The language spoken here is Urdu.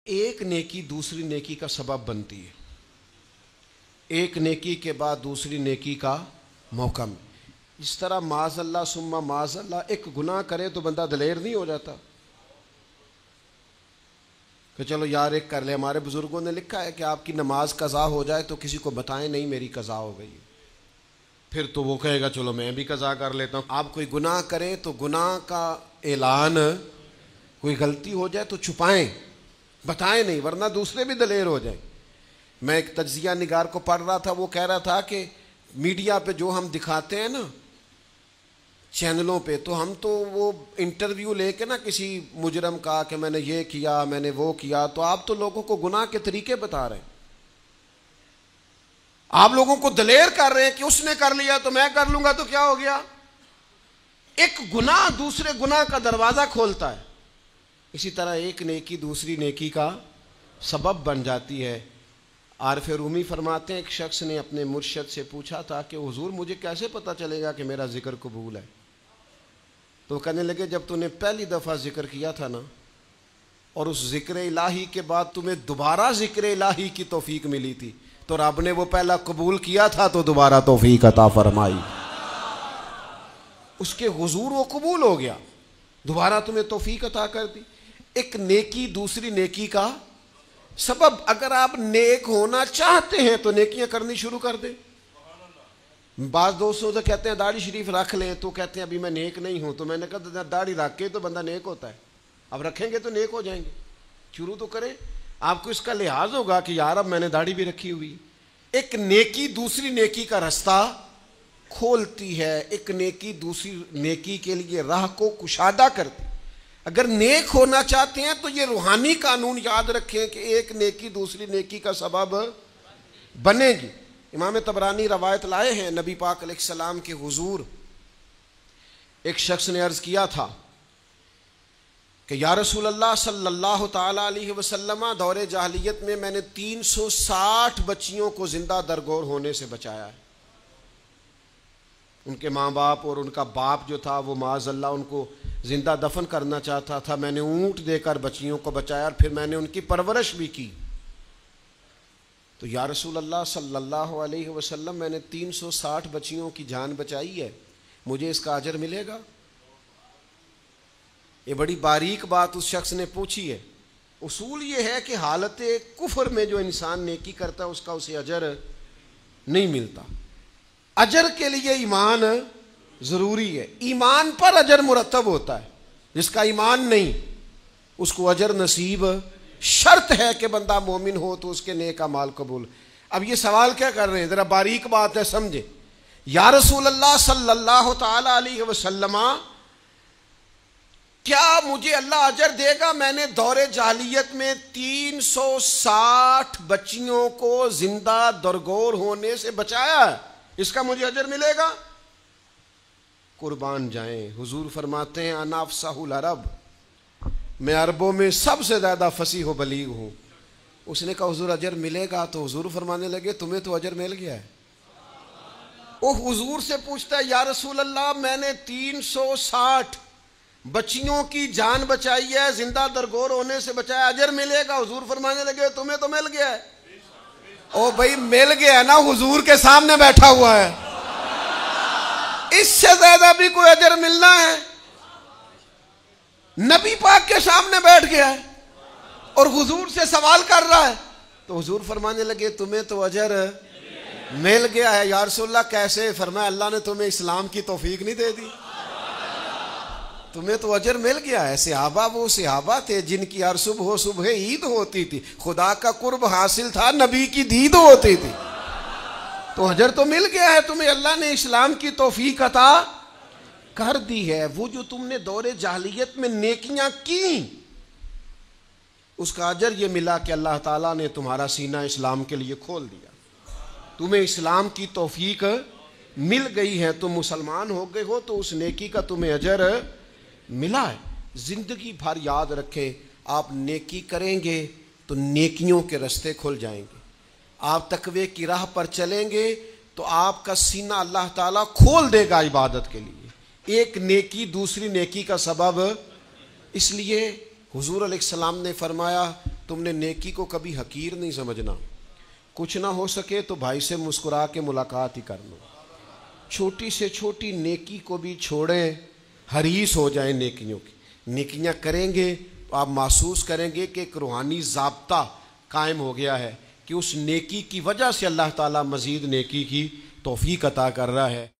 ایک نیکی دوسری نیکی کا سبب بنتی ہے، ایک نیکی کے بعد دوسری نیکی کا موقع میں. اس طرح معاذ اللہ ثم معاذ اللہ ایک گناہ کرے تو بندہ دلیر نہیں ہو جاتا کہ چلو یار ایک کر لے. ہمارے بزرگوں نے لکھا ہے کہ آپ کی نماز قضا ہو جائے تو کسی کو بتائیں نہیں میری قضا ہو گئی، پھر تو وہ کہے گا چلو میں بھی قضا کر لیتا ہوں. آپ کوئی گناہ کریں تو گناہ کا اعلان، کوئی غلطی ہو جائے تو چھپائیں، بتائیں نہیں، ورنہ دوسرے بھی دلیر ہو جائیں. میں ایک تجزیہ نگار کو پڑھ رہا تھا، وہ کہہ رہا تھا کہ میڈیا پہ جو ہم دکھاتے ہیں نا چینلوں پہ، تو ہم تو وہ انٹرویو لے کے نا کسی مجرم کا کہ میں نے یہ کیا میں نے وہ کیا، تو آپ تو لوگوں کو گناہ کے طریقے بتا رہے ہیں، آپ لوگوں کو دلیر کر رہے ہیں کہ اس نے کر لیا تو میں کر لوں گا تو کیا ہو گیا. ایک گناہ دوسرے گناہ کا دروازہ کھولتا ہے. اسی طرح ایک نیکی دوسری نیکی کا سبب بن جاتی ہے. عارف رومی فرماتے ہیں ایک شخص نے اپنے مرشد سے پوچھا تھا کہ حضور مجھے کیسے پتہ چلے گا کہ میرا ذکر قبول ہے؟ تو کہنے لگے جب تو نے پہلی دفعہ ذکر کیا تھا نا، اور اس ذکر الہی کے بعد تمہیں دوبارہ ذکر الہی کی توفیق ملی تھی، تو رب نے وہ پہلا قبول کیا تھا تو دوبارہ توفیق عطا فرمائی. اس کے حضور وہ قبول ہو گیا، دوبارہ تمہیں توفیق عطا کر دی. ایک نیکی دوسری نیکی کا سبب. اگر آپ نیک ہونا چاہتے ہیں تو نیکیاں کرنی شروع کر دیں. بعض دوستوں سے کہتے ہیں داڑھی شریف رکھ لیں، تو کہتے ہیں ابھی میں نیک نہیں ہوں. تو میں نے کہا داڑھی رکھ کے تو بندہ نیک ہوتا ہے، اب رکھیں گے تو نیک ہو جائیں گے. شروع تو کریں. آپ کو اس کا لحاظ ہوگا کہ یار اب میں نے داڑھی بھی رکھی ہوئی. ایک نیکی دوسری نیکی کا رستہ کھولتی ہے، ایک نیکی دوسری نیکی کے لیے راہ کو کشادہ کرتی. اگر نیک ہونا چاہتے ہیں تو یہ روحانی قانون یاد رکھیں کہ ایک نیکی دوسری نیکی کا سبب بنے گی. امام طبرانی روایت لائے ہیں، نبی پاک علیہ السلام کے حضور ایک شخص نے عرض کیا تھا کہ یا رسول اللہ صلی اللہ تعالی علیہ وسلم، دور جاہلیت میں نے 360 بچیوں کو زندہ درگور ہونے سے بچایا ہے. ان کے ماں باپ اور ان کا باپ جو تھا وہ معاذ اللہ ان کو زندہ دفن کرنا چاہتا تھا. میں نے اونٹ دے کر بچیوں کو بچایا اور پھر میں نے ان کی پرورش بھی کی. تو یا رسول اللہ صلی اللہ علیہ وسلم میں نے 360 بچیوں کی جان بچائی ہے، مجھے اس کا اجر ملے گا؟ یہ بڑی باریک بات اس شخص نے پوچھی ہے. اصول یہ ہے کہ حالت کفر میں جو انسان نیکی کرتا ہے اس کا اسے اجر نہیں ملتا. اجر کے لیے ایمان ضروری ہے، ایمان پر اجر مرتب ہوتا ہے. جس کا ایمان نہیں اس کو اجر نصیب شرط ہے کہ بندہ مومن ہو تو اس کے نیک اعمال قبول. اب یہ سوال کیا کر رہے ہیں، ذرا باریک بات ہے سمجھے. یا رسول اللہ صلی اللہ تعالی علیہ وسلم، کیا مجھے اللہ اجر دے گا؟ میں نے دور جاہلیت میں 360 بچیوں کو زندہ درگور ہونے سے بچایا ہے، اس کا مجھے اجر ملے گا؟ قربان جائیں، حضور فرماتے ہیں انا افصح العرب، میں عربوں میں سب سے زیادہ فصیح و بلیغ ہوں. اس نے کہا حضور اجر ملے گا؟ تو حضور فرمانے لگے تمہیں تو اجر مل گیا ہے. وہ حضور سے پوچھتا ہے یا رسول اللہ میں نے 360 بچیوں کی جان بچائی ہے، زندہ درگور ہونے سے بچایا، اجر ملے گا؟ حضور فرمانے لگے تمہیں تو مل گیا ہے. او بھائی مل گیا ہے نا، حضور کے سامنے بیٹھا ہوا ہے، اس سے زیادہ بھی کوئی اجر ملنا ہے؟ نبی پاک کے سامنے بیٹھ گیا ہے اور حضور سے سوال کر رہا ہے. تو حضور فرمانے لگے تمہیں تو اجر مل گیا ہے. یا رسول اللہ کیسے؟ فرمایا اللہ نے تمہیں اسلام کی توفیق نہیں دے دی، تمہیں تو اجر مل گیا ہے. صحابہ وہ صحابہ تھے جن کی ہر صبح عید ہوتی تھی، خدا کا قرب حاصل تھا، نبی کی دید ہوتی تھی، تو اجر تو مل گیا ہے تمہیں، اللہ نے اسلام کی توفیق عطا کر دی ہے. وہ جو تم نے دور جاہلیت میں نیکیاں کی اس کا اجر یہ ملا کہ اللہ تعالیٰ نے تمہارا سینہ اسلام کے لیے کھول دیا، تمہیں اسلام کی توفیق مل گئی ہے، تم مسلمان ہو گئے ہو تو اس نیکی کا تمہیں اجر ملا ہے. زندگی بھر یاد رکھیں، آپ نیکی کریں گے تو نیکیوں کے رستے کھل جائیں گے. آپ تقوی کی راہ پر چلیں گے تو آپ کا سینہ اللہ تعالیٰ کھول دے گا عبادت کے لیے. ایک نیکی دوسری نیکی کا سبب. اس لیے حضور علیہ السلام نے فرمایا تم نے نیکی کو کبھی حقیر نہیں سمجھنا. کچھ نہ ہو سکے تو بھائی سے مسکرا کے ملاقات ہی کرنا. چھوٹی سے چھوٹی نیکی کو بھی چھوڑیں, حریص ہو جائیں نیکیوں کی. نیکیاں کریں گے تو آپ محسوس کریں گے کہ ایک روحانی ضابطہ قائم ہو گیا ہے کہ اس نیکی کی وجہ سے اللہ تعالیٰ مزید نیکی کی توفیق عطا کر رہا ہے.